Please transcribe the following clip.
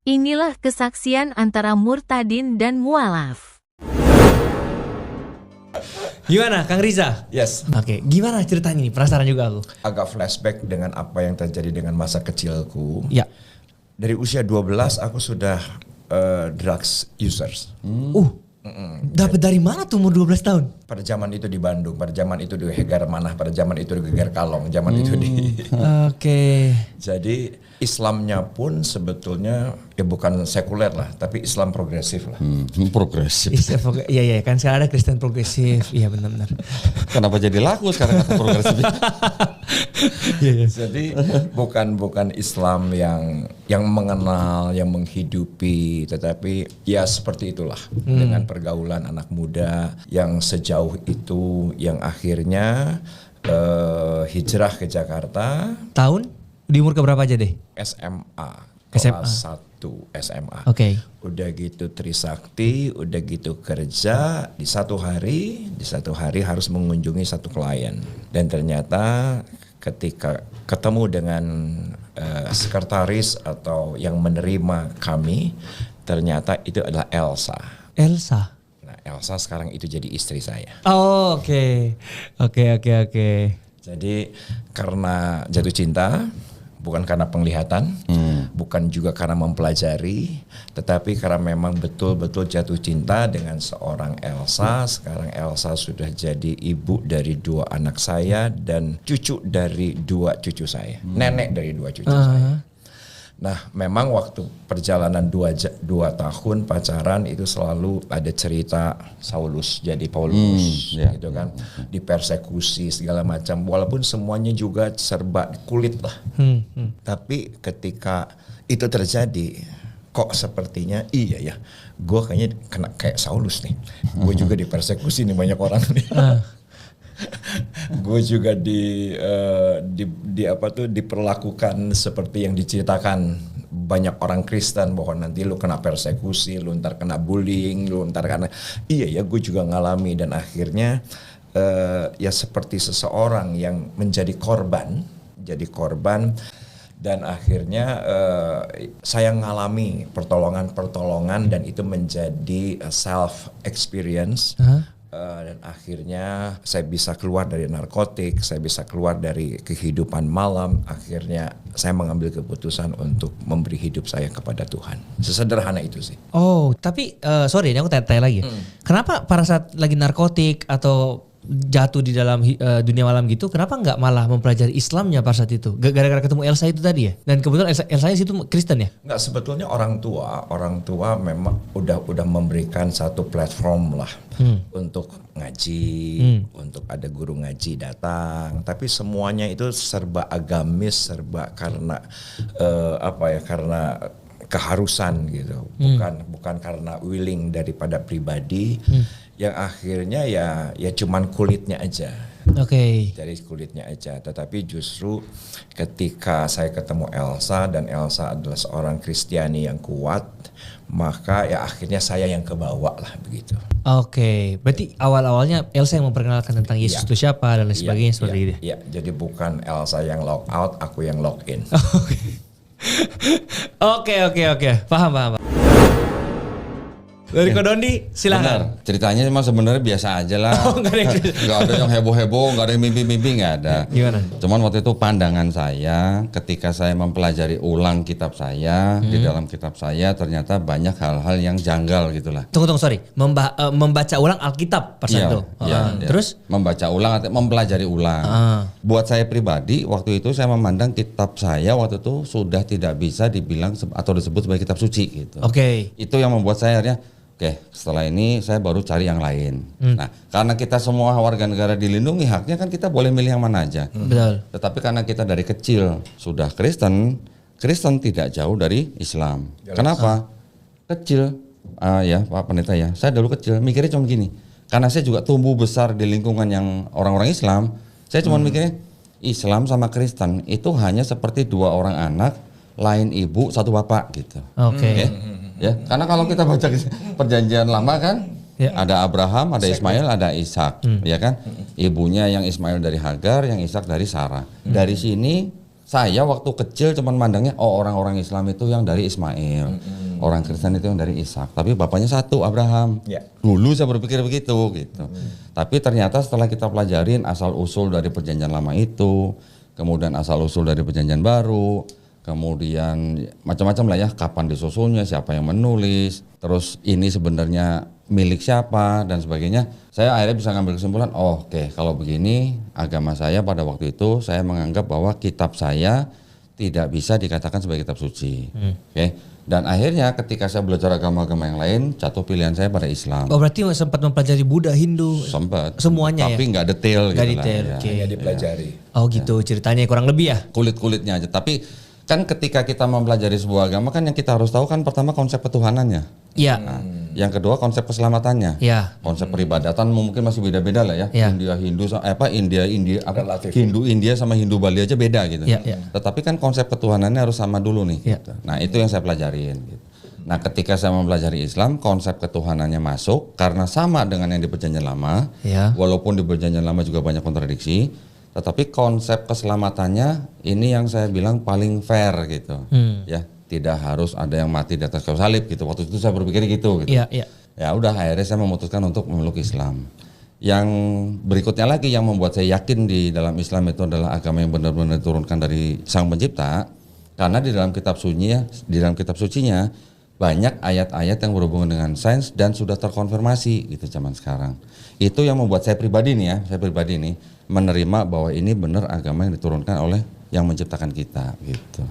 Inilah kesaksian antara murtadin dan mualaf. Gimana Kang Riza? Yes. Oke, gimana ceritanya nih? Penasaran juga aku. Agak flashback dengan apa yang terjadi dengan masa kecilku. Ya. Dari usia 12 aku sudah drugs users. Dapat dari mana tuh umur 12 tahun? Pada zaman itu di Bandung, pada zaman itu di Hegar Manah, pada zaman itu di Geger Kalong, zaman itu di. Oke. Jadi Islamnya pun sebetulnya ya bukan sekuler lah, tapi Islam progresif lah. Progresif. Iya kan sekarang ada Kristen progresif. Iya benar-benar. Kenapa jadi laku sekarang kata progresif? Iya. Jadi bukan Islam yang mengenal, yang menghidupi, tetapi ya seperti itulah dengan pergaulan anak muda yang sejauh itu, yang akhirnya hijrah ke Jakarta. Tahun? Di umur keberapa aja deh? SMA. SMA. Kelas 1 SMA. Oke. Udah gitu Trisakti, udah gitu kerja di satu hari harus mengunjungi satu klien. Dan ternyata ketika ketemu dengan sekretaris atau yang menerima kami, ternyata itu adalah Elsa. Elsa. Nah, Elsa sekarang itu jadi istri saya. Oh, oke. Oke. Jadi karena jatuh cinta, bukan karena penglihatan, bukan juga karena mempelajari, tetapi karena memang betul-betul jatuh cinta dengan seorang Elsa. Sekarang Elsa sudah jadi ibu dari 2 anak saya dan cucu dari 2 cucu saya, nenek dari 2 cucu saya. Nah, memang waktu perjalanan 2 tahun pacaran itu selalu ada cerita Saulus jadi Paulus, gitu kan, dipersekusi segala macam. Walaupun semuanya juga serba kulit lah. Tapi ketika itu terjadi, kok sepertinya iya ya, gue kayaknya kena kayak Saulus nih. Gue juga dipersekusi nih banyak orang nih. Gue juga diperlakukan seperti yang diceritakan banyak orang Kristen, bahwa nanti lu kena persekusi, lu ntar kena bullying, lu ntar karena iya ya, gue juga ngalami. Dan akhirnya ya seperti seseorang yang menjadi korban, dan akhirnya saya ngalami pertolongan dan itu menjadi self experience. Dan akhirnya saya bisa keluar dari narkotik, saya bisa keluar dari kehidupan malam. Akhirnya saya mengambil keputusan untuk memberi hidup saya kepada Tuhan. Sesederhana itu sih. Oh, tapi sorry, ini aku tanya lagi. Kenapa pada saat lagi narkotik atau jatuh di dalam dunia malam gitu, kenapa nggak malah mempelajari Islamnya pada saat itu? Gara-gara ketemu Elsa itu tadi ya? Dan kebetulan Elsa itu Kristen ya? Nggak, sebetulnya orang tua memang udah memberikan satu platform lah untuk ngaji, untuk ada guru ngaji datang. Tapi semuanya itu serba agamis, serba karena karena keharusan gitu, bukan karena willing daripada pribadi. Yang akhirnya ya cuman kulitnya aja. Oke. Dari kulitnya aja. Tetapi justru ketika saya ketemu Elsa, dan Elsa adalah seorang Kristiani yang kuat, maka ya akhirnya saya yang kebawa lah begitu. Oke. Berarti awal-awalnya Elsa yang memperkenalkan tentang Yesus itu siapa dan lain sebagainya seperti itu. Iya, jadi bukan Elsa yang lock out, aku yang lock in. Oke. Paham. Dari Kodondi silakan. Benar. Ceritanya memang sebenarnya biasa aja lah. Nggak ada yang heboh-heboh, nggak ada yang mimpi-mimpi, nggak ada. Gimana? Cuman waktu itu pandangan saya ketika saya mempelajari ulang kitab saya, di dalam kitab saya ternyata banyak hal-hal yang janggal gitulah. Tunggu, sorry. Membaca ulang Alkitab pas itu. Iya. Terus? Membaca ulang atau mempelajari ulang. Buat saya pribadi waktu itu saya memandang kitab saya waktu itu sudah tidak bisa dibilang atau disebut sebagai kitab suci gitu. Oke. Itu yang membuat saya akhirnya setelah ini saya baru cari yang lain. Nah, karena kita semua warga negara dilindungi haknya, kan kita boleh milih yang mana aja. Betul. Tetapi karena kita dari kecil sudah Kristen tidak jauh dari Islam. Kenapa? Kecil, ya Pak Pendeta ya. Saya dulu kecil mikirnya cuma gini. Karena saya juga tumbuh besar di lingkungan yang orang-orang Islam. Saya cuma mikirnya Islam sama Kristen itu hanya seperti 2 orang anak, lain ibu, satu bapak gitu. Oke. Ya, karena kalau kita baca perjanjian lama kan, ada Abraham, ada Ismail, ada Ishak, ya kan? Ibunya yang Ismail dari Hagar, yang Ishak dari Sarah. Dari sini Saya waktu kecil cuman mandangnya orang-orang Islam itu yang dari Ismail, orang Kristen itu yang dari Ishak. Tapi bapaknya satu, Abraham. Ya. Dulu saya berpikir begitu gitu. Tapi ternyata setelah kita pelajarin asal usul dari perjanjian lama itu, kemudian asal usul dari perjanjian baru, kemudian macam-macam lah ya, kapan disusunnya, siapa yang menulis, terus ini sebenarnya milik siapa dan sebagainya. Saya akhirnya bisa ngambil kesimpulan, oke, kalau begini agama saya pada waktu itu saya menganggap bahwa kitab saya tidak bisa dikatakan sebagai kitab suci. Oke. Dan akhirnya ketika saya belajar agama-agama yang lain, jatuh pilihan saya pada Islam. Oh berarti sempat mempelajari Buddha, Hindu, Sempat. semuanya Tapi ya? nggak detail Nggak gitu detail, lah. oke. Hanya dipelajari. Oh gitu ceritanya kurang lebih ya? Kulit-kulitnya aja. Tapi kan ketika kita mempelajari sebuah agama kan yang kita harus tahu kan pertama konsep ketuhanannya. Iya. Nah, yang kedua konsep keselamatannya. Iya. Konsep peribadatan mungkin masih beda-beda lah ya. Iya. Relatif. Hindu India sama Hindu Bali aja beda gitu. Iya, iya. Tetapi kan konsep ketuhanannya harus sama dulu nih. Iya. Gitu. Nah, itu yang saya pelajarin gitu. Nah, ketika saya mempelajari Islam, konsep ketuhanannya masuk karena sama dengan yang di perjanjian lama. Iya. Walaupun di perjanjian lama juga banyak kontradiksi, tetapi konsep keselamatannya ini yang saya bilang paling fair gitu. Ya, tidak harus ada yang mati di atas kayu salib gitu. Waktu itu saya berpikir gitu. Iya, iya. Ya udah akhirnya saya memutuskan untuk memeluk Islam. Yang berikutnya lagi yang membuat saya yakin di dalam Islam itu adalah agama yang benar-benar diturunkan dari Sang Pencipta, karena di dalam kitab sucinya banyak ayat-ayat yang berhubungan dengan sains dan sudah terkonfirmasi gitu zaman sekarang. Itu yang membuat saya pribadi nih menerima bahwa ini benar agama yang diturunkan oleh yang menciptakan kita gitu.